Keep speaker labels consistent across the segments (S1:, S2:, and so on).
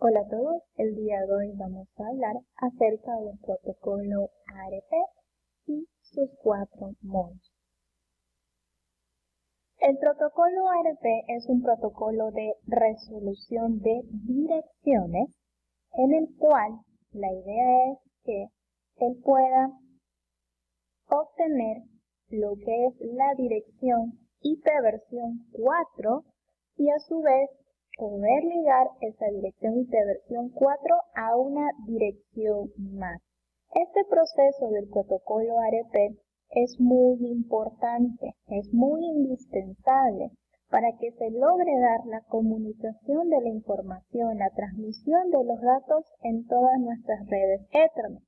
S1: Hola a todos, el día de hoy vamos a hablar acerca del protocolo ARP y sus 4 modos. El protocolo ARP es un protocolo de resolución de direcciones en el cual la idea es que él pueda obtener lo que es la dirección IP versión 4 y a su vez poder ligar esa dirección IP versión 4 a una dirección MAC. Este proceso del protocolo ARP es muy importante, es muy indispensable para que se logre dar la comunicación de la información, la transmisión de los datos en todas nuestras redes Ethernet.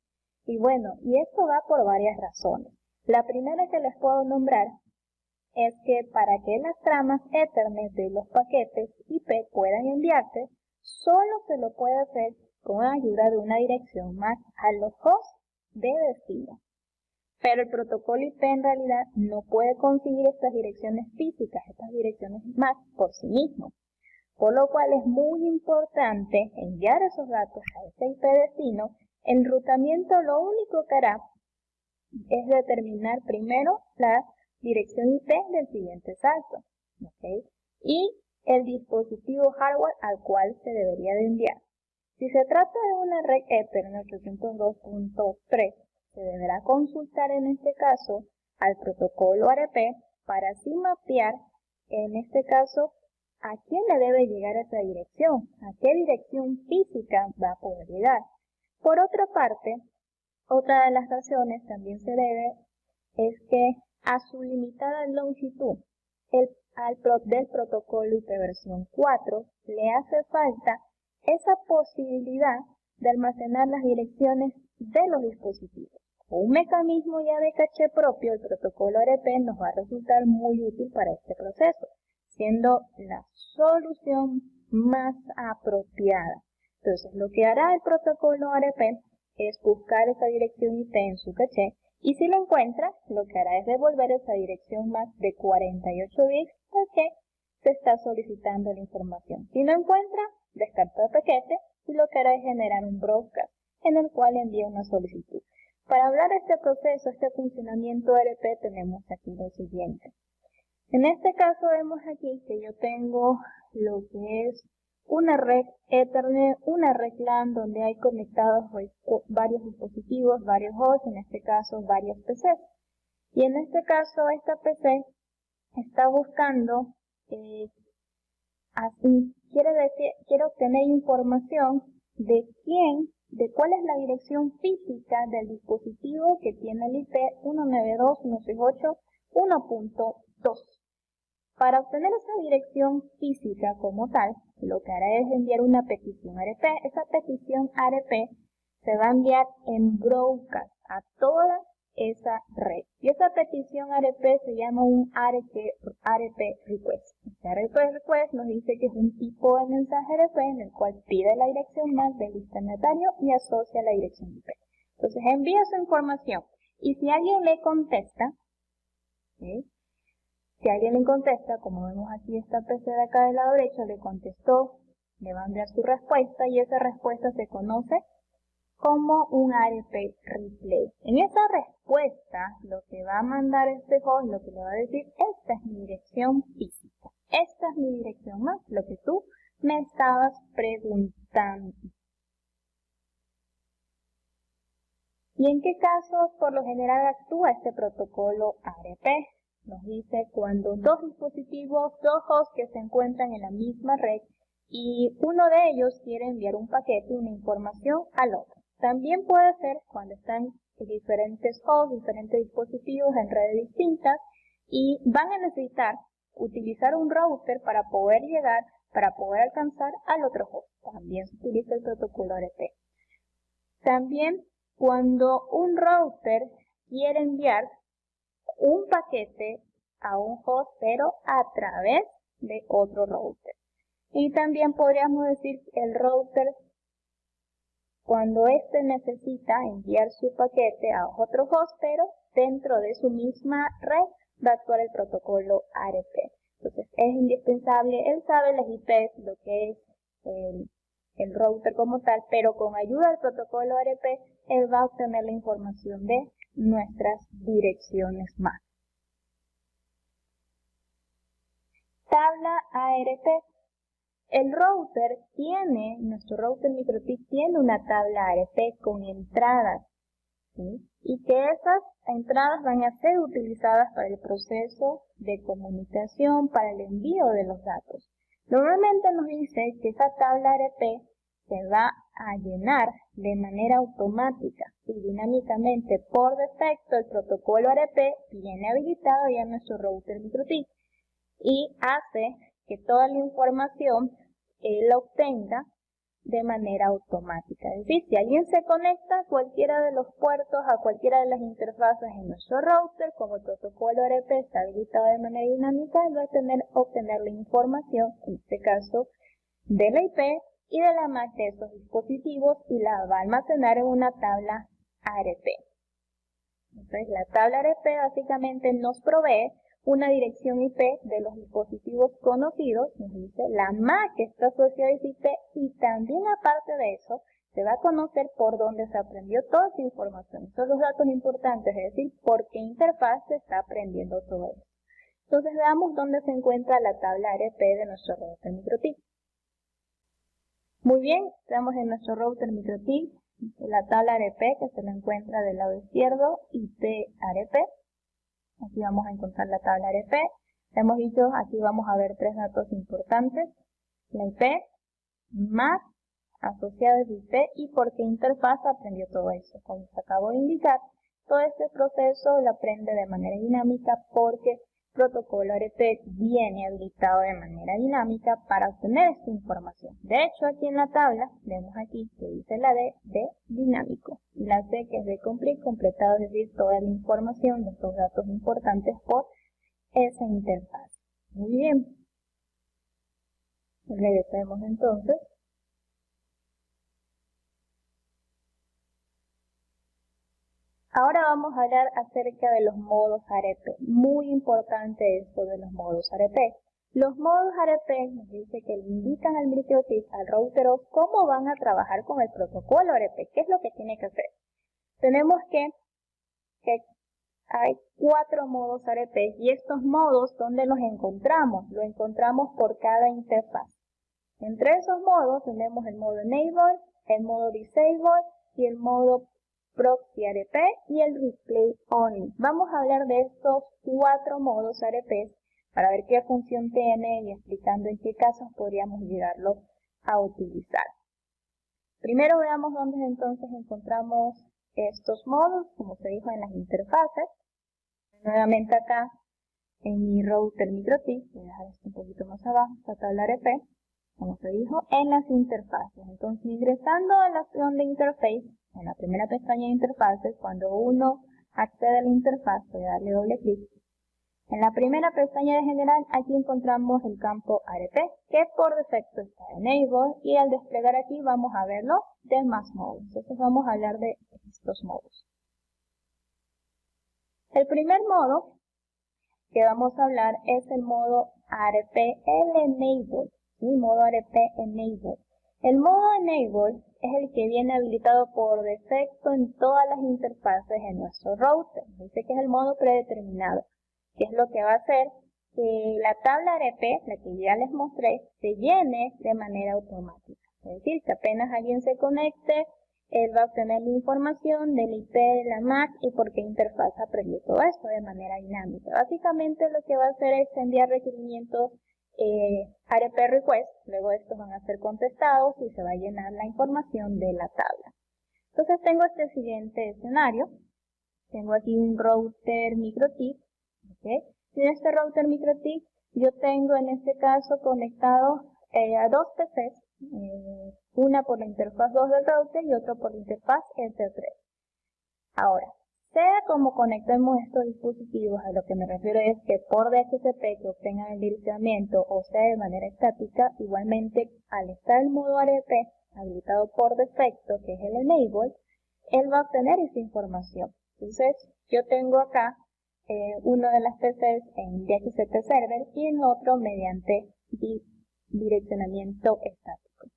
S1: Y bueno, y esto va por varias razones. La primera que les puedo nombrar es que para que las tramas Ethernet de los paquetes IP puedan enviarse, solo se lo puede hacer con ayuda de una dirección MAC a los hosts de destino. Pero el protocolo IP en realidad no puede conseguir estas direcciones físicas, estas direcciones MAC por sí mismo. Por lo cual es muy importante enviar esos datos a ese IP destino. El enrutamiento lo único que hará es determinar primero la dirección IP del siguiente salto, ¿okay? Y el dispositivo hardware al cual se debería de enviar. Si se trata de una red Ethernet 802.3, se deberá consultar en este caso al protocolo ARP para así mapear, en este caso, a quién le debe llegar esa dirección, a qué dirección física va a poder llegar. Por otra parte, otra de las razones también se debe es que a su limitada longitud del protocolo IP versión 4 le hace falta esa posibilidad de almacenar las direcciones de los dispositivos. Con un mecanismo ya de caché propio, el protocolo ARP nos va a resultar muy útil para este proceso, siendo la solución más apropiada. Entonces, lo que hará el protocolo ARP es buscar esa dirección IP en su caché y si la encuentra, lo que hará es devolver esa dirección MAC de 48 bits al que se está solicitando la información. Si no encuentra, descarta el paquete y lo que hará es generar un broadcast en el cual envía una solicitud. Para hablar de este proceso, este funcionamiento ARP, tenemos aquí lo siguiente. En este caso vemos aquí que yo tengo lo que es una red Ethernet, una red LAN donde hay conectados varios dispositivos, varios hosts, en este caso varias PCs. Y en este caso esta PC está buscando, quiere obtener información de cuál es la dirección física del dispositivo que tiene el IP 192.168.1.2. Para obtener esa dirección física como tal, lo que hará es enviar una petición ARP. Esa petición ARP se va a enviar en broadcast a toda esa red. Y esa petición ARP se llama un ARP request. Este ARP request nos dice que es un tipo de mensaje ARP en el cual pide la dirección MAC del destinatario y asocia la dirección IP. Entonces envía su información. Y si alguien le contesta, ¿sí? Si alguien le contesta, como vemos aquí esta PC de acá del lado derecho, le contestó, le va a enviar su respuesta y esa respuesta se conoce como un ARP replay. En esa respuesta, lo que va a mandar este host, lo que le va a decir, esta es mi dirección física, esta es mi dirección más, lo que tú me estabas preguntando. ¿Y en qué casos por lo general actúa este protocolo ARP? Nos dice cuando dos dispositivos, dos hosts que se encuentran en la misma red y uno de ellos quiere enviar un paquete, una información al otro. También puede ser cuando están diferentes hosts, diferentes dispositivos en redes distintas y van a necesitar utilizar un router para poder llegar, para poder alcanzar al otro host. También se utiliza el protocolo ARP. También cuando un router quiere enviar un paquete a un host, pero a través de otro router. Y también podríamos decir el router, cuando éste necesita enviar su paquete a otro host, pero dentro de su misma red va a actuar el protocolo ARP. Entonces es indispensable, él sabe las IPs, lo que es el router como tal, pero con ayuda del protocolo ARP, él va a obtener la información de nuestras direcciones MAC. Tabla ARP. Nuestro router MikroTik tiene una tabla ARP con entradas, ¿sí? Y que esas entradas van a ser utilizadas para el proceso de comunicación, para el envío de los datos. Normalmente nos dice que esa tabla ARP se va a llenar de manera automática y dinámicamente. Por defecto, el protocolo ARP viene habilitado ya en nuestro router MikroTik y hace que toda la información él la obtenga de manera automática. Es decir, si alguien se conecta a cualquiera de los puertos, a cualquiera de las interfaces en nuestro router, como el protocolo ARP está habilitado de manera dinámica, él va a obtener la información, en este caso, de la IP y de la MAC de esos dispositivos y la va a almacenar en una tabla ARP. Entonces, la tabla ARP básicamente nos provee una dirección IP de los dispositivos conocidos, nos dice la MAC que está asociada a ese IP y también aparte de eso se va a conocer por dónde se aprendió toda esa información. Estos son los datos importantes, es decir, por qué interfaz se está aprendiendo todo eso. Entonces veamos dónde se encuentra la tabla ARP de nuestro router MikroTik. Muy bien, estamos en nuestro router MikroTik, la tabla ARP que se la encuentra del lado izquierdo, IP ARP. Aquí vamos a encontrar la tabla ARP. Hemos dicho, aquí vamos a ver tres datos importantes. La IP, MAC, asociada a IP y por qué interfaz aprendió todo eso. Como se acabó de indicar, todo este proceso lo aprende de manera dinámica porque el protocolo ARP viene habilitado de manera dinámica para obtener esta información. De hecho, aquí en la tabla, vemos aquí que dice la D de dinámico. Y la C que es de complete, completado, es decir, toda la información de estos datos importantes por esa interfaz. Muy bien. Regresemos entonces. Ahora vamos a hablar acerca de los modos ARP. Muy importante esto de los modos ARP. Los modos ARP nos dice que le indican al MikroTik, al router OS, cómo van a trabajar con el protocolo ARP. ¿Qué es lo que tiene que hacer? Tenemos que hay 4 modos ARP y estos modos, ¿dónde los encontramos? Los encontramos por cada interfaz. Entre esos modos tenemos el modo Enable, el modo Disable y el modo Proxy ARP y el Replay Only. Vamos a hablar de estos 4 modos ARP para ver qué función tiene y explicando en qué casos podríamos llegarlo a utilizar. Primero veamos dónde entonces encontramos estos modos, como se dijo en las interfaces. Nuevamente acá en mi router MikroTik, voy a dejar esto un poquito más abajo, esta tabla ARP, como se dijo, en las interfaces. Entonces ingresando a la opción de Interface, en la primera pestaña de interfaces, cuando uno accede a la interfaz, voy a darle doble clic. En la primera pestaña de general, aquí encontramos el campo ARP, que por defecto está Enable, y al desplegar aquí vamos a ver los demás modos. Entonces vamos a hablar de estos modos. El primer modo que vamos a hablar es el modo ARP Enable, ¿sí? Modo ARP Enable. El modo Enable es el que viene habilitado por defecto en todas las interfaces de nuestro router. Dice que es el modo predeterminado, que es lo que va a hacer que la tabla ARP, la que ya les mostré, se llene de manera automática. Es decir, que apenas alguien se conecte, él va a obtener la información del IP de la MAC y por qué interfaz aprendió todo esto de manera dinámica. Básicamente lo que va a hacer es enviar requerimientos ARP request, luego estos van a ser contestados y se va a llenar la información de la tabla. Entonces tengo este siguiente escenario. Tengo aquí un router MikroTik, ¿okay? Y en este router MikroTik yo tengo en este caso conectado a dos PCs, una por la interfaz 2 del router y otra por la interfaz Ether 3. Ahora, sea como conectemos estos dispositivos, a lo que me refiero es que por DHCP que obtengan el direccionamiento o sea de manera estática, igualmente al estar el modo ARP habilitado por defecto, que es el Enable, él va a obtener esa información. Entonces, yo tengo acá uno de las PCs en DHCP server y el otro mediante direccionamiento estático.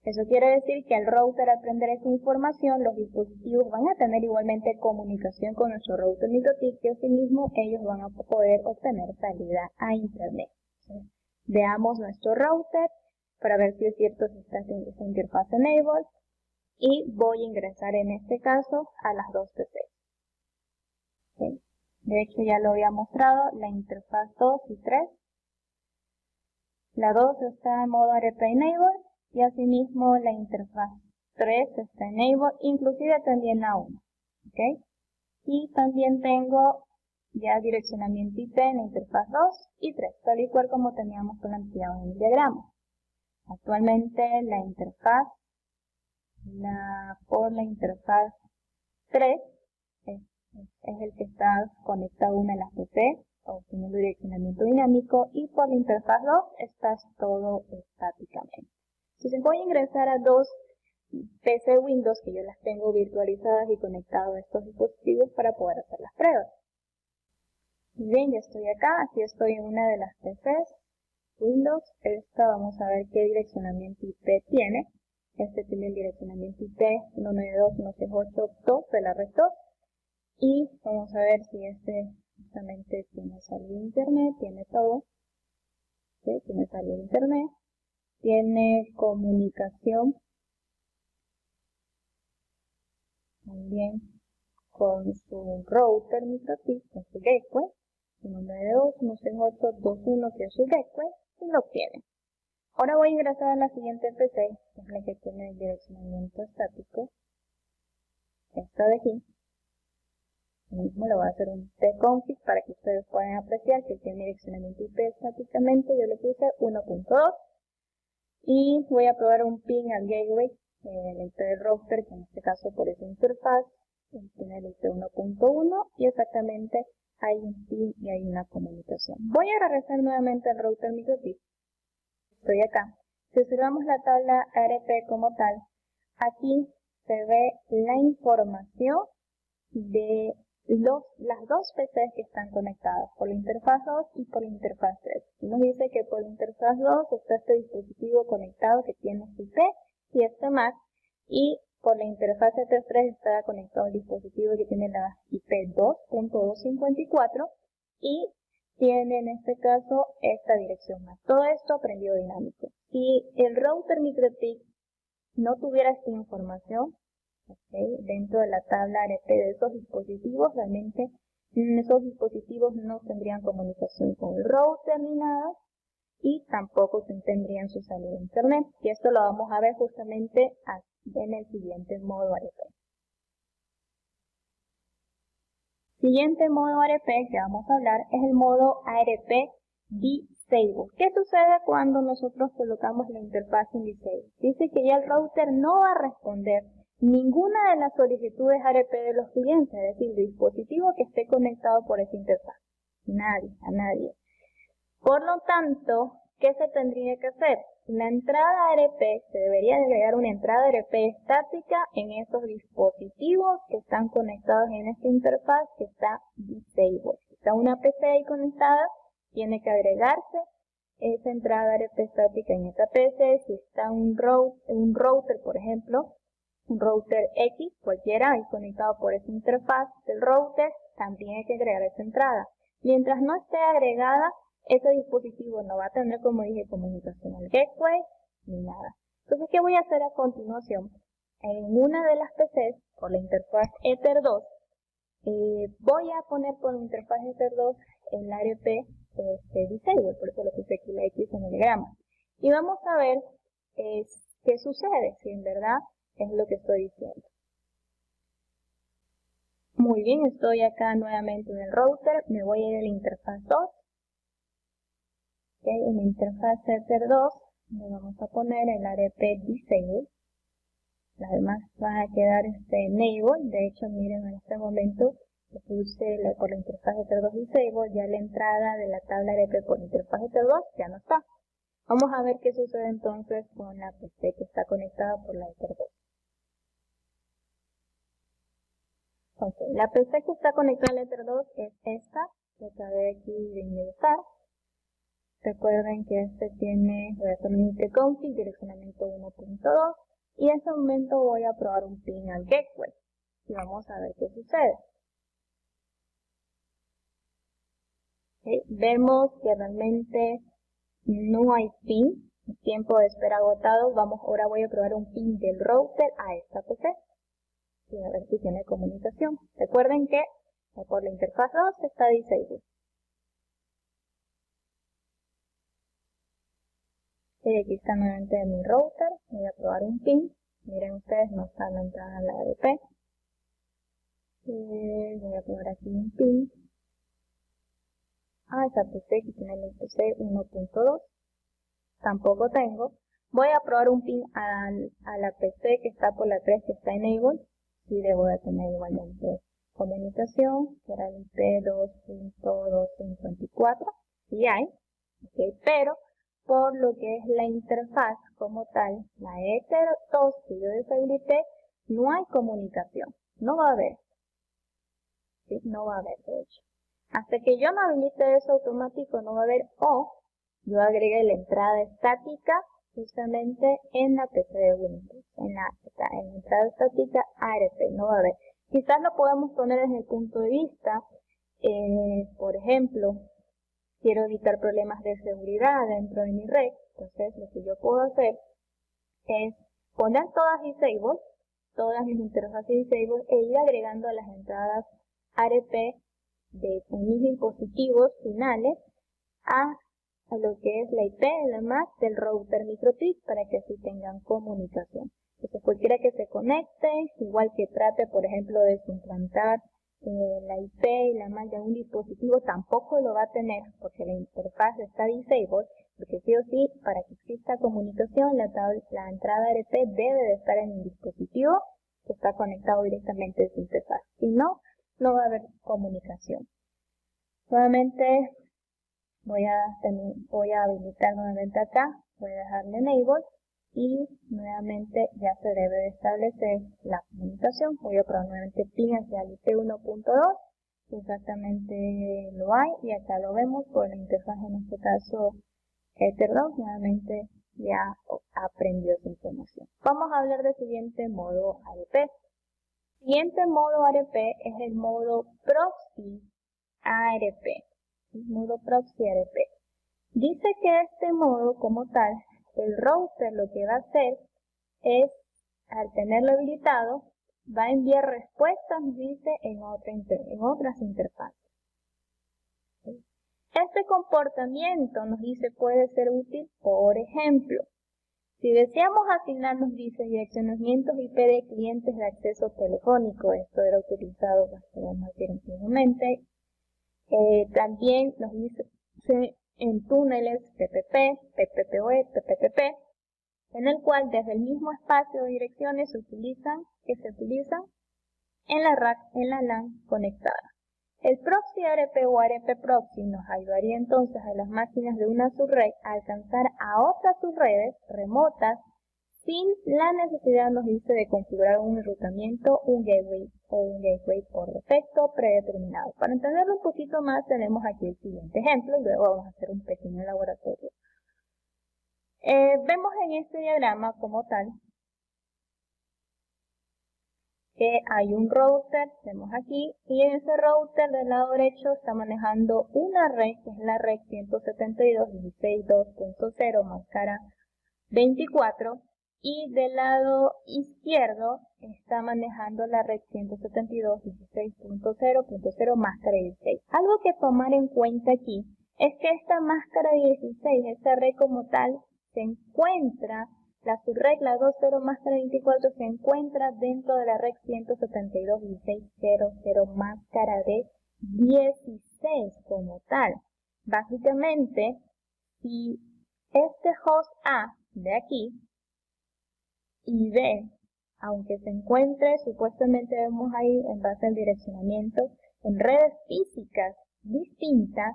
S1: Eso quiere decir que al router aprender esa información, los dispositivos van a tener igualmente comunicación con nuestro router MikroTik y asimismo ellos van a poder obtener salida a Internet. Entonces, veamos nuestro router para ver si es cierto si está en esa interfaz enable y voy a ingresar en este caso a las dos PCs. ¿Sí? De hecho ya lo había mostrado, la interfaz 2 y 3. La 2 está en modo RP enable y asimismo la interfaz 3 está enable, inclusive también la 1. ¿Okay? Y también tengo ya direccionamiento IP en la interfaz 2 y 3, tal y cual como teníamos planteado en el diagrama. Actualmente la interfaz por la interfaz 3 es el que está conectado a una de las PC, obteniendo direccionamiento dinámico, y por la interfaz 2 está todo estáticamente. Entonces voy a ingresar a dos PC Windows que yo las tengo virtualizadas y conectadas a estos dispositivos para poder hacer las pruebas. Bien, ya estoy acá, aquí estoy en una de las PCs Windows. Esta vamos a ver qué direccionamiento IP tiene. Este tiene el direccionamiento IP 192.168.2 de la red 2. Y vamos a ver si este justamente tiene salida de internet, tiene todo. ¿Sí? Tiene salida de internet, tiene comunicación también con su router MikroTik, con su gateway, 192.168.2.1 que es su gateway, y lo tiene. Ahora voy a ingresar a la siguiente PC, que es la que tiene el direccionamiento estático, esta de aquí. Lo mismo le voy a hacer un tconfig para que ustedes puedan apreciar que tiene direccionamiento IP estáticamente. Yo le puse 1.2 y voy a probar un ping al gateway, el IP del router, que en este caso por esa interfaz tiene el IP 1.1 y exactamente hay un ping y hay una comunicación. Voy a regresar nuevamente al router MikroTik. Estoy acá. Si observamos la tabla ARP como tal, aquí se ve la información de las dos PCs que están conectadas, por la interfaz 2 y por la interfaz 3. Nos dice que por la interfaz 2 está este dispositivo conectado que tiene este IP y este MAC, y por la interfaz 3 está conectado el dispositivo que tiene la IP 2.254 y tiene en este caso esta dirección MAC. Todo esto aprendido dinámico. Si el router MikroTik no tuviera esta información, dentro de la tabla ARP de esos dispositivos, realmente esos dispositivos no tendrían comunicación con el router ni nada, y tampoco tendrían su salida de internet, y esto lo vamos a ver justamente en el siguiente modo ARP. Siguiente modo ARP que vamos a hablar es el modo ARP Disable. ¿Qué sucede cuando nosotros colocamos la interfaz en Disable? Dice que ya el router no va a responder ninguna de las solicitudes ARP de los clientes, es decir, el dispositivo que esté conectado por esa interfaz. A nadie. Por lo tanto, ¿qué se tendría que hacer? La entrada ARP, se debería agregar una entrada ARP estática en esos dispositivos que están conectados en esta interfaz que está Disable. Si está una PC ahí conectada, tiene que agregarse esa entrada ARP estática en esa PC. Si está un router, por ejemplo, un router X, cualquiera, ahí conectado por esa interfaz del router, también hay que agregar esa entrada. Mientras no esté agregada, ese dispositivo no va a tener, como dije, comunicación al gateway, ni nada. Entonces, ¿qué voy a hacer a continuación? En una de las PCs, por la interfaz Ether 2, voy a poner por la interfaz Ether 2 el ARP Disable, por eso le puse aquí la X en el diagrama. Y vamos a ver qué sucede, si en verdad es lo que estoy diciendo. Muy bien, estoy acá nuevamente en el router, me voy a ir a la interfaz 2. En la interfaz Ether 2 le vamos a poner el ARP Disable. Las demás van a quedar enable. De hecho, miren, en este momento le puse por la interfaz Ether 2 Disable, ya la entrada de la tabla ARP por la interfaz Ether 2 ya no está. Vamos a ver qué sucede entonces con la PC que está conectada por la Ether 2. Okay. La PC que está conectada al Ether 2 es esta, que acabé aquí de ingresar. Recuerden que este tiene relacionamiento config, direccionamiento 1.2 y en este momento voy a probar un ping al gateway y vamos a ver qué sucede. Vemos que realmente no hay ping, tiempo de espera agotado. Ahora voy a probar un ping del router a esta PC y a ver si tiene comunicación. Recuerden que por la interfaz 2 está disabled. Aquí está nuevamente mi router, voy a probar un ping. Miren ustedes, no está la entrada a la ADP. Voy a probar aquí un ping. Esa PC que tiene el PC 1.2. Tampoco tengo. Voy a probar un ping a la PC que está por la 3 que está enable. Sí debo de tener igualmente comunicación, que era el IP 2.254. Sí hay. Okay, pero por lo que es la interfaz como tal, la Ether2 que yo deshabilité, no hay comunicación. No va a haber. ¿Sí? No va a haber, de hecho. Hasta que yo no habilite eso automático, no va a haber, o yo agregué la entrada estática justamente en la PC de Windows, en la entrada estática ARP, no va a haber. Quizás lo podemos poner desde el punto de vista, por ejemplo, quiero evitar problemas de seguridad dentro de mi red, entonces lo que yo puedo hacer es poner todas disable, todas mis interfaces disable e ir agregando a las entradas ARP de mis dispositivos finales a lo que es la IP de la MAC del router MikroTik para que así tengan comunicación. Entonces cualquiera que se conecte, igual que trate por ejemplo de suplantar la IP y la MAC de un dispositivo, tampoco lo va a tener porque la interfaz está disabled, porque sí o sí para que exista comunicación la entrada ARP debe de estar en el dispositivo que está conectado directamente a esa interfaz. Si no, no va a haber comunicación. Nuevamente voy a habilitar nuevamente acá, voy a dejarle enable y nuevamente ya se debe de establecer la comunicación. Voy a probar nuevamente ping hacia el IP 1.2, exactamente lo hay y acá lo vemos por la interfaz, en este caso Ether2, nuevamente ya aprendió esa información. Vamos a hablar del siguiente modo ARP. Siguiente modo ARP es el modo proxy ARP. El modo proxy ARP. Dice que este modo como tal, el router lo que va a hacer es, al tenerlo habilitado, va a enviar respuestas, dice, en otras interfaces. Este comportamiento nos dice puede ser útil, por ejemplo, si deseamos asignarnos, dice, direccionamientos IP de clientes de acceso telefónico, esto era utilizado, podemos decir, antiguamente. También nos dice en túneles PPP, PPPoE, PPTP, en el cual desde el mismo espacio de direcciones se utilizan en la rack, en la LAN conectada. El proxy ARP o ARP proxy nos ayudaría entonces a las máquinas de una subred a alcanzar a otras subredes remotas sin la necesidad, nos dice, de configurar un enrutamiento, un gateway o un gateway por defecto predeterminado. Para entenderlo un poquito más tenemos aquí el siguiente ejemplo y luego vamos a hacer un pequeño laboratorio. Vemos en este diagrama como tal que hay un router, vemos aquí, y en ese router del lado derecho está manejando una red, que es la red 172.16.2.0 máscara 24, y del lado izquierdo está manejando la red 172.16.0.0 máscara 16. Algo que tomar en cuenta aquí es que esta máscara 16, esta red como tal, se encuentra, la subred, la 2.0 máscara 24, se encuentra dentro de la red 172.16.0.0 máscara de 16 como tal. Básicamente, si este host A de aquí y B, aunque se encuentre, supuestamente vemos ahí en base al direccionamiento, en redes físicas distintas,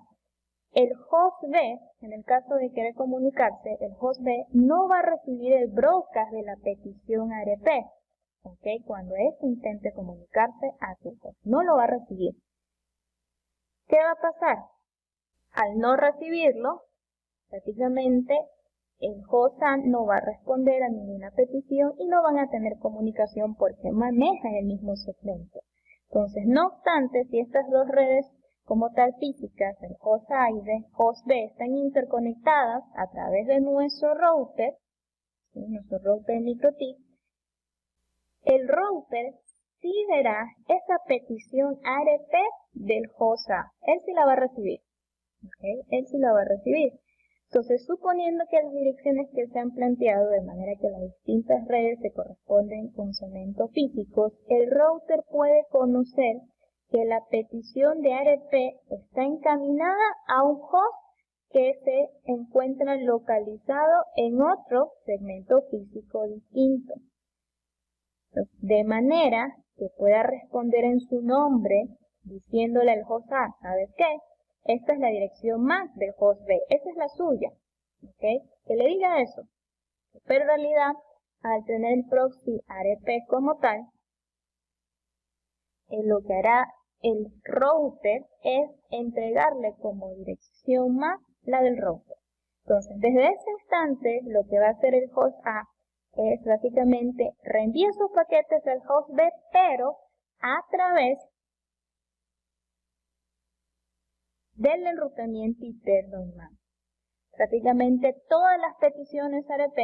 S1: el host B, en el caso de querer comunicarse, el host B no va a recibir el broadcast de la petición ARP, ¿ok? Cuando éste intente comunicarse a su host, no lo va a recibir. ¿Qué va a pasar? Al no recibirlo, Prácticamente el host A no va a responder a ninguna petición y no van a tener comunicación porque manejan el mismo segmento. Entonces, no obstante, si estas dos redes como tal físicas, el host A y el host B, están interconectadas a través de nuestro router, ¿sí? Nuestro router MikroTik, el router sí verá esa petición ARP del host A. Él sí la va a recibir. ¿Okay? Él sí la va a recibir. Entonces, suponiendo que las direcciones que se han planteado, de manera que las distintas redes se corresponden con segmentos físicos, el router puede conocer que la petición de ARP está encaminada a un host que se encuentra localizado en otro segmento físico distinto. De manera que pueda responder en su nombre, diciéndole al host A, ¿sabes qué? Esta es la dirección MAC del host B, esa es la suya, ¿ok? Que le diga eso. Pero en realidad, al tener el proxy ARP como tal, lo que hará el router es entregarle como dirección MAC la del router. Entonces, desde ese instante, lo que va a hacer el host A es básicamente reenviar sus paquetes al host B, pero a través del enrutamiento interno en MAC. Prácticamente todas las peticiones ARP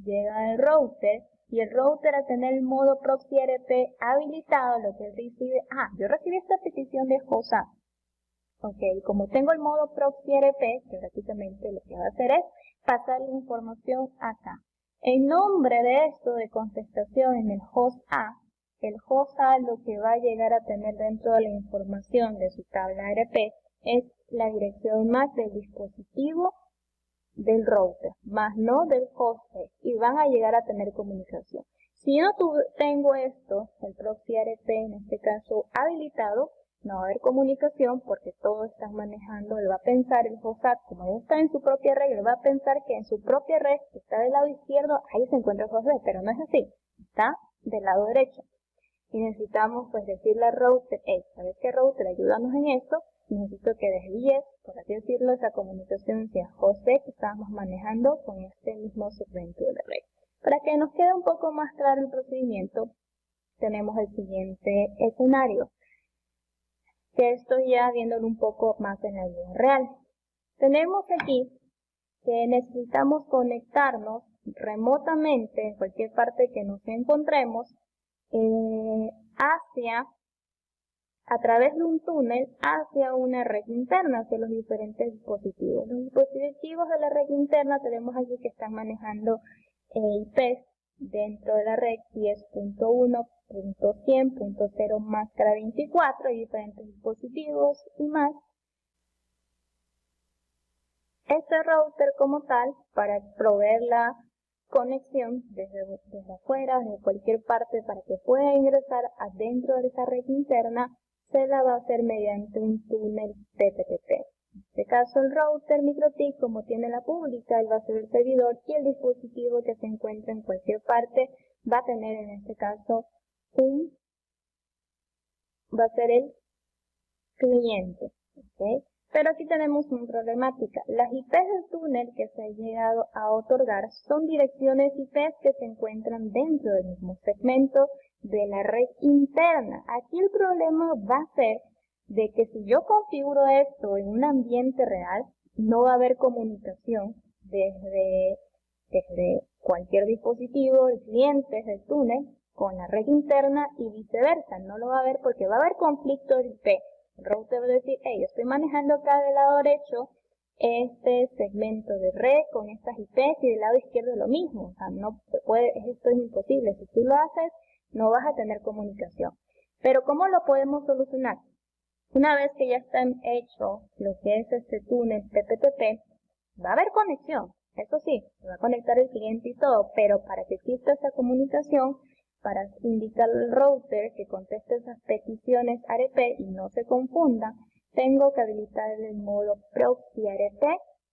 S1: llegan al router y el router, a tener el modo proxy ARP habilitado, lo que recibe, yo recibí esta petición de host A. Ok, como tengo el modo proxy ARP, que prácticamente lo que va a hacer es pasar la información acá. En nombre de esto de contestación en el host A lo que va a llegar a tener dentro de la información de su tabla ARP es la dirección MAC del dispositivo del router, más no del host B, y van a llegar a tener comunicación. Si no tengo esto, el proxy ARP en este caso habilitado, no va a haber comunicación porque todos están manejando, él va a pensar, el host A, como él está en su propia red, él va a pensar que en su propia red, que está del lado izquierdo, ahí se encuentra el host B, pero no es así, está del lado derecho. Y necesitamos pues decirle al router, ¿sabes qué, router? Ayúdanos en esto. Necesito que desvíes, por así decirlo, esa comunicación hacia host B que estábamos manejando con este mismo segmento de la red. Para que nos quede un poco más claro el procedimiento, tenemos el siguiente escenario, que estoy ya viéndolo un poco más en la vida real. Tenemos aquí que necesitamos conectarnos remotamente en cualquier parte que nos encontremos a través de un túnel hacia una red interna, hacia los diferentes dispositivos. Los dispositivos de la red interna tenemos aquí que están manejando IPs dentro de la red 10.1.100.0 máscara 24, hay diferentes dispositivos y más. Este router como tal, para proveer la conexión desde afuera, desde cualquier parte, para que pueda ingresar adentro de esa red interna, se la va a hacer mediante un túnel TTP. En este caso, el router MikroTik, como tiene la pública, él va a ser el servidor y el dispositivo que se encuentra en cualquier parte va a tener en este caso va a ser el cliente. ¿Okay? Pero aquí tenemos una problemática. Las IPs del túnel que se ha llegado a otorgar son direcciones IPs que se encuentran dentro del mismo segmento de la red interna. Aquí el problema va a ser de que si yo configuro esto en un ambiente real, no va a haber comunicación desde cualquier dispositivo de clientes del túnel con la red interna y viceversa. No lo va a haber porque va a haber conflicto de IP. El router va a decir, yo estoy manejando acá del lado derecho este segmento de red con estas IPs y del lado izquierdo lo mismo. O sea, no se puede, esto es imposible. Si tú lo haces, no vas a tener comunicación. Pero ¿cómo lo podemos solucionar? Una vez que ya está hecho lo que es este túnel TTP, va a haber conexión. Eso sí, se va a conectar el cliente y todo, pero para que exista esa comunicación, para indicar al router que conteste esas peticiones ARP y no se confunda, tengo que habilitar el modo proxy ARP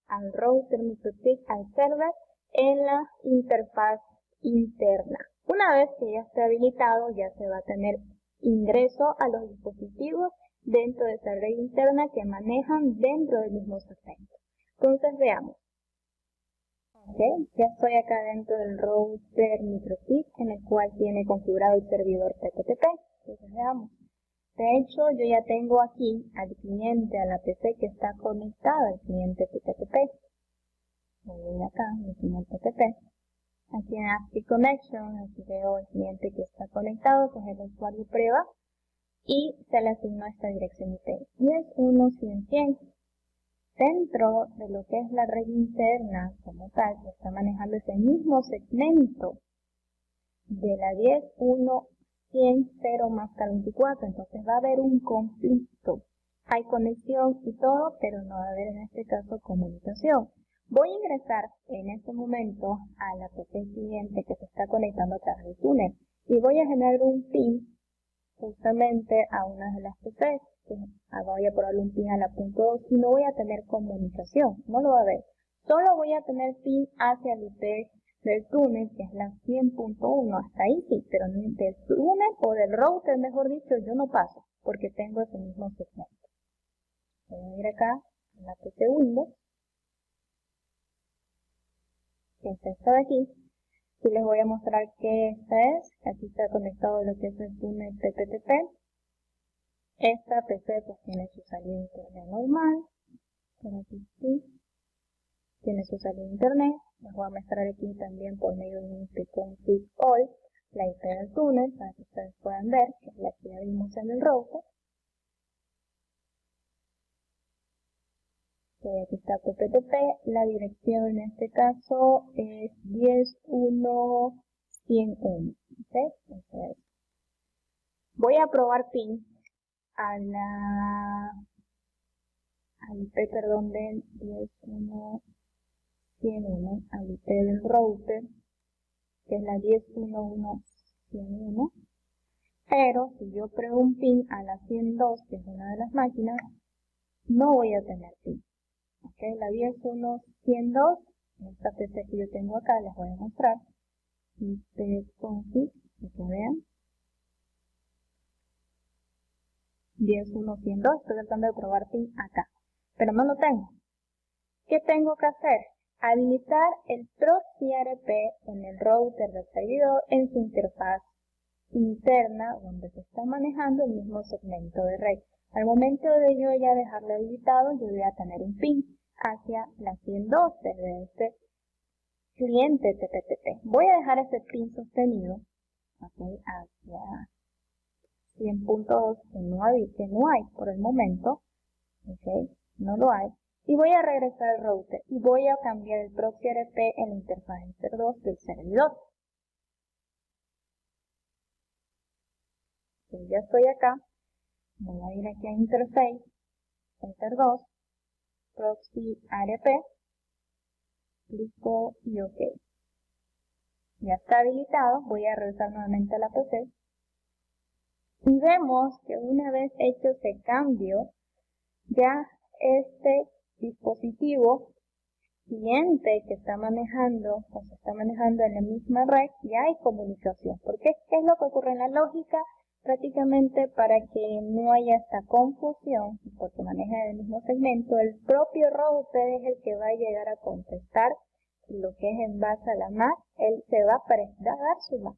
S1: al router MikroTik al server en la interfaz interna. Una vez que ya esté habilitado, ya se va a tener ingreso a los dispositivos dentro de esa red interna que manejan dentro del mismo segmento. Entonces veamos, Ok, ya estoy acá dentro del router MikroTik en el cual tiene configurado el servidor TPTP. Entonces veamos. De hecho, yo ya tengo aquí al cliente, a la PC que está conectada al cliente TPTP. Voy acá, mi cliente TPTP. Aquí en ASCII Connection, aquí veo el cliente que está conectado, que es el usuario prueba, y se le asignó esta dirección IP. 10.1.100.100. Dentro de lo que es la red interna como tal, se está manejando ese mismo segmento de la 10.1.100.0 más K24, entonces va a haber un conflicto. Hay conexión y todo, pero no va a haber en este caso comunicación. Voy a ingresar en este momento a la PC cliente que se está conectando a través del túnel y voy a generar un pin justamente a una de las PCs. Voy a probarle un pin a la punto 2 y no voy a tener comunicación, no lo va a ver. Solo voy a tener pin hacia el IP del túnel, que es la 100.1, hasta ahí sí, pero del túnel o del router, mejor dicho, yo no paso, porque tengo ese mismo segmento. Voy a ir acá a la PC Windows, que es esta de aquí, y les voy a mostrar que esta es. Aquí está conectado lo que es el túnel TPTP. Esta PC pues tiene su salida de internet normal, por aquí sí, tiene su salida de internet. Les voy a mostrar aquí también por medio de un ipconfig all la IP del túnel para que ustedes puedan ver, que es la que ya vimos en el router. Aquí está PPTP, la dirección en este caso es 10.1.100.1. ¿Okay? Entonces, voy a probar pin al IP, perdón, del 10.1.100.1, al IP del router, que es la 10.1.1.100.1. Pero si yo pruebo un pin a la 100.2, que es una de las máquinas, no voy a tener pin. Okay, la 10.1.100.2, esta PC que yo tengo acá, les voy a mostrar. ipconfig, para que vean. 10.1.100.2, estoy tratando de probar pin acá, pero no lo tengo. ¿Qué tengo que hacer? Habilitar el proxy ARP en el router del servidor en su interfaz interna, donde se está manejando el mismo segmento de red. Al momento de yo ya dejarlo habilitado, yo voy a tener un pin hacia la 100.2 desde este cliente TPTP. Voy a dejar ese pin sostenido, okay, hacia 100.2 que no hay por el momento, okay, no lo hay. Y voy a regresar al router y voy a cambiar el proxy ARP en la interfaz Enter 2 del servidor. Okay, ya estoy acá. Voy a ir aquí a Interface, Enter 2, Proxy ARP, listo y OK. Ya está habilitado, voy a regresar nuevamente a la PC. Y vemos que una vez hecho ese cambio, ya este dispositivo cliente que está manejando o se está manejando en la misma red, ya hay comunicación. Porque ¿qué es lo que ocurre en la lógica? Prácticamente para que no haya esta confusión, porque maneja el mismo segmento, el propio router es el que va a llegar a contestar lo que es en base a la MAC, él se va a dar su MAC,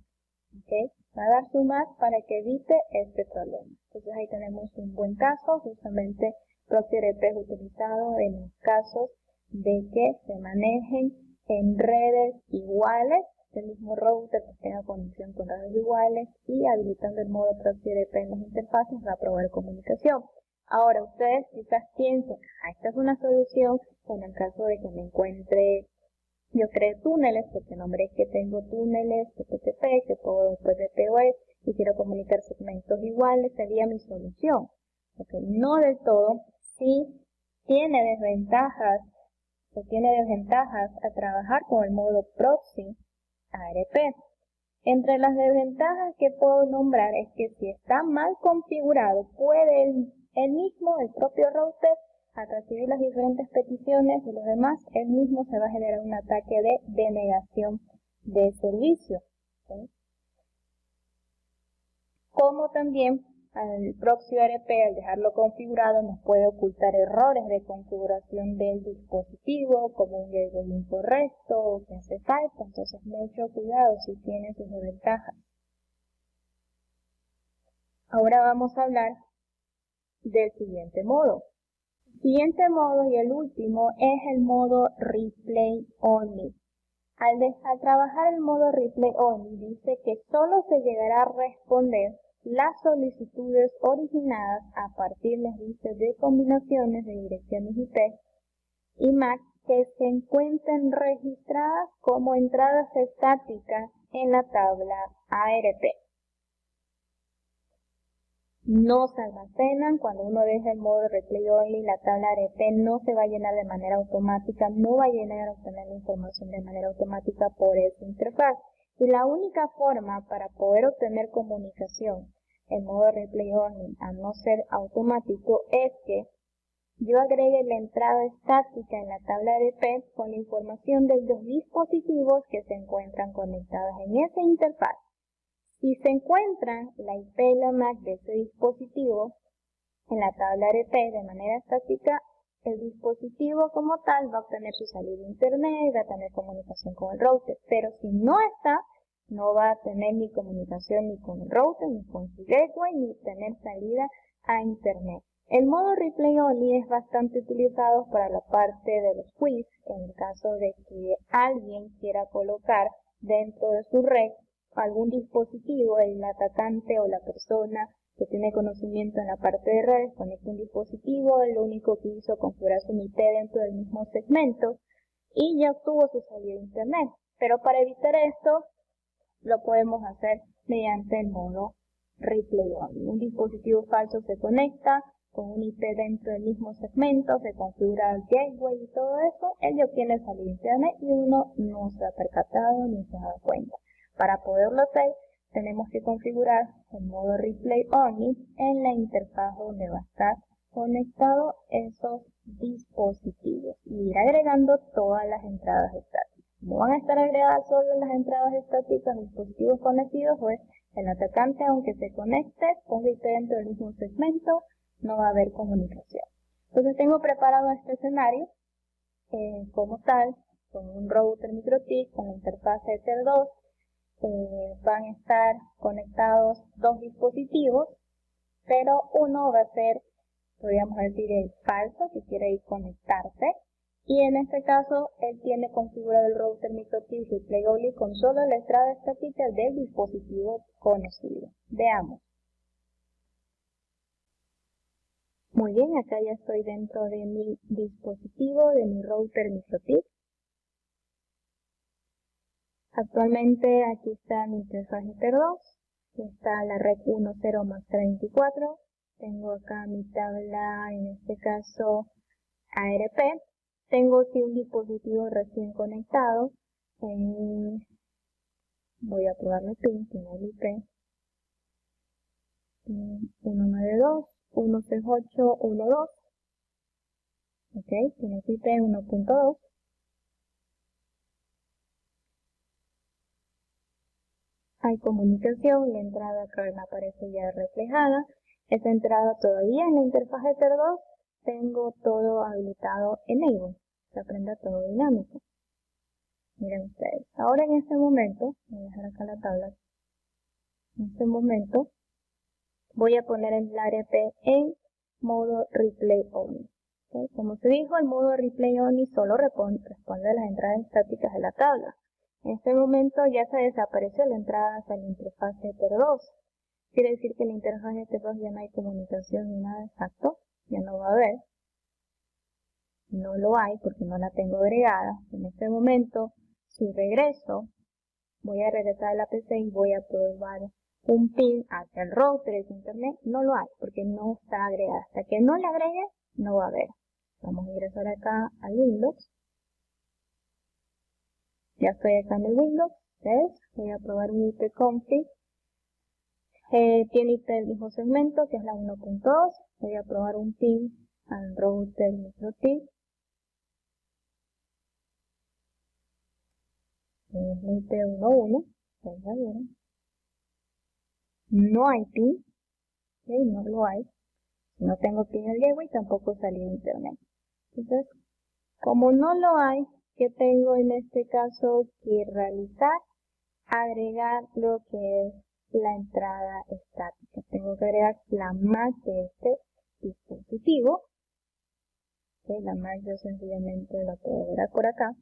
S1: ¿okay? Va a dar su MAC para que evite este problema. Entonces ahí tenemos un buen caso, justamente proxy ARP es utilizado en los casos de que se manejen en redes iguales, el mismo router que tenga conexión con redes iguales y habilitando el modo proxy ARP en las interfaces va a proveer comunicación. Ahora ustedes quizás piensen, esta es una solución en el caso de que me encuentre, yo creo túneles, porque nombré que tengo túneles TPTP, que puedo después de POS y quiero comunicar segmentos iguales, sería mi solución. Okay, no del todo, sí tiene desventajas a trabajar con el modo proxy ARP. Entre las desventajas que puedo nombrar es que si está mal configurado, puede el propio router, al recibir las diferentes peticiones de los demás, él mismo se va a generar un ataque de denegación de servicio. ¿Sí? Como también al proxy ARP, al dejarlo configurado, nos puede ocultar errores de configuración del dispositivo, como un gateway incorrecto o que hace falta. Entonces, mucho cuidado si tiene sus desventajas. Ahora vamos a hablar del siguiente modo. El siguiente modo y el último es el modo Replay Only. Al trabajar el modo Replay Only, dice que solo se llegará a responder las solicitudes originadas a partir, les dice, de combinaciones de direcciones IP y MAC que se encuentren registradas como entradas estáticas en la tabla ARP. No se almacenan. Cuando uno deja el modo Replay Only, la tabla ARP no se va a llenar de manera automática, no va a llenar a obtener la información de manera automática por esa interfaz. Y la única forma para poder obtener comunicación en modo Replay Only, a no ser automático, es que yo agregue la entrada estática en la tabla ARP con la información de los dispositivos que se encuentran conectados en esa interfaz. Si se encuentra la IP y la MAC de ese dispositivo en la tabla ARP de manera estática, el dispositivo como tal va a obtener su salida a internet y va a tener comunicación con el router. Pero si no está, no va a tener ni comunicación ni con el router, ni con su gateway, ni tener salida a internet. El modo Replay Only es bastante utilizado para la parte de los quiz, en el caso de que alguien quiera colocar dentro de su red algún dispositivo, el atacante o la persona que tiene conocimiento en la parte de redes, conecta un dispositivo, lo único que hizo configurar su IP dentro del mismo segmento y ya obtuvo su salida a internet. Pero para evitar esto, lo podemos hacer mediante el modo Replay Only. Un dispositivo falso se conecta con un IP dentro del mismo segmento, se configura el gateway y todo eso, él ya obtiene salida a internet y uno no se ha percatado ni se ha dado cuenta. Para poderlo hacer, tenemos que configurar el modo Replay Only en la interfaz donde va a estar conectado esos dispositivos y ir agregando todas las entradas estáticas. No van a estar agregadas solo las entradas estáticas de dispositivos conocidos, pues el atacante, aunque se conecte, ponga IP dentro del mismo segmento, no va a haber comunicación. Entonces tengo preparado este escenario como tal, con un router MikroTik, con la interfaz Ether 2, van a estar conectados dos dispositivos, pero uno va a ser, podríamos decir, el falso, que quiere ir conectarse, y en este caso él tiene configurado el router MikroTik Replay Only con solo la entrada estática del dispositivo conocido. Veamos. Muy bien, acá ya estoy dentro de mi dispositivo, de mi router MikroTik. Actualmente aquí está mi interfaz Ether 2, está la red 10 más 34, tengo acá mi tabla, en este caso ARP, tengo sí un dispositivo recién conectado, voy a probar el PIN, tiene el IP, 192, 16812, ok, tiene el IP 1.2, hay comunicación, la entrada acá me aparece ya reflejada. Esta entrada todavía en la interfaz Ether 2 tengo todo habilitado en Enable, se aprenda todo dinámico. Miren ustedes, ahora en este momento, voy a dejar acá la tabla, en este momento voy a poner el ARP en modo Replay Only. ¿Okay? Como se dijo, el modo Replay Only solo responde a las entradas estáticas de la tabla. En este momento ya se desapareció la entrada hacia la interfaz Ether 2. Quiere decir que en la interfaz Ether 2 ya no hay comunicación ni nada exacto, ya no va a haber. No lo hay porque no la tengo agregada. En este momento, si regreso, voy a regresar a la PC y voy a probar un PIN hacia el router de internet. No lo hay porque no está agregada. Hasta que no la agregue, no va a haber. Vamos a ingresar acá al Windows. Ya estoy acá en el Windows. ¿Ves? Voy a probar un ipconfig. Tiene IP del mismo segmento, que es la 1.2. Voy a probar un PIN al router MikroTik. Es la IP 1.1. Ya vieron. No hay PIN. ¿ok? No lo hay. No tengo pin en el gateway, tampoco salida a internet. Entonces, como no lo hay, ¿qué tengo en este caso que realizar? Agregar lo que es la entrada estática. Tengo que agregar la MAC de este dispositivo. ¿Okay? La MAC yo sencillamente la puedo agregar por acá.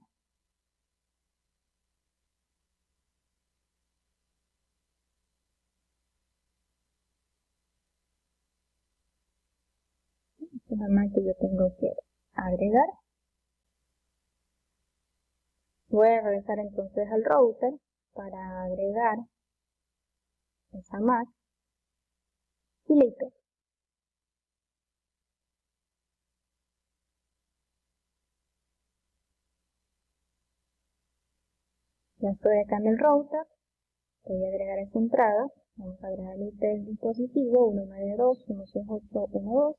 S1: Esta es la MAC que yo tengo que agregar. Voy a regresar entonces al router para agregar esa MAC y listo. Ya estoy acá en el router, voy a agregar esa entrada, vamos a agregar el IP del dispositivo 192.168.1.2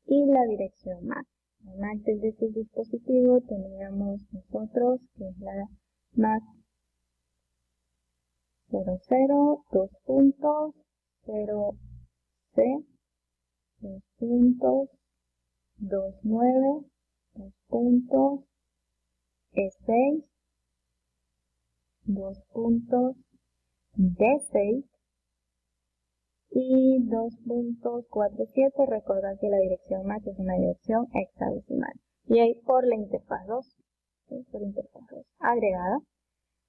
S1: y la dirección MAC. La MAC de este dispositivo teníamos nosotros, que es la MAC 00.2.0C 2.29 2.E6 2.D6 y 2.47. Recordad que la dirección MAC es una dirección hexadecimal. Y ahí por la interfaz 2, ¿sí? Por interfaz 2 agregada.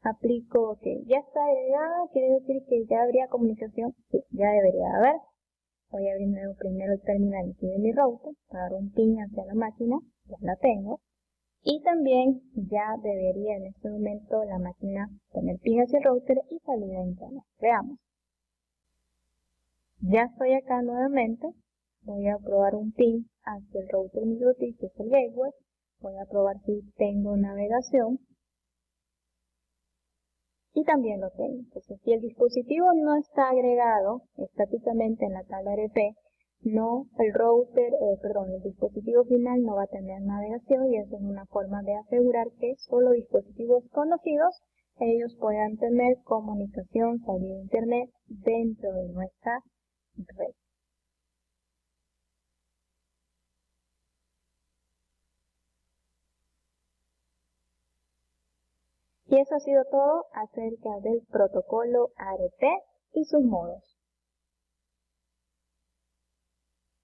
S1: Aplico que ya está agregada, quiere decir que ya habría comunicación. Sí, ya debería haber. Voy a abrir primero el terminal aquí de mi router para dar un pin hacia la máquina, ya la tengo. Y también ya debería en este momento la máquina tener pin hacia el router y salida a internet. Veamos. Ya estoy acá nuevamente. Voy a probar un pin hacia el router MikroTik, que es el gateway. Voy a probar si tengo navegación. Y también lo tengo. Entonces, si el dispositivo no está agregado estáticamente en la tabla RP, el dispositivo final no va a tener navegación y eso es una forma de asegurar que solo dispositivos conocidos ellos puedan tener comunicación, salida a internet dentro de nuestra red. Y eso ha sido todo acerca del protocolo ARP y sus modos.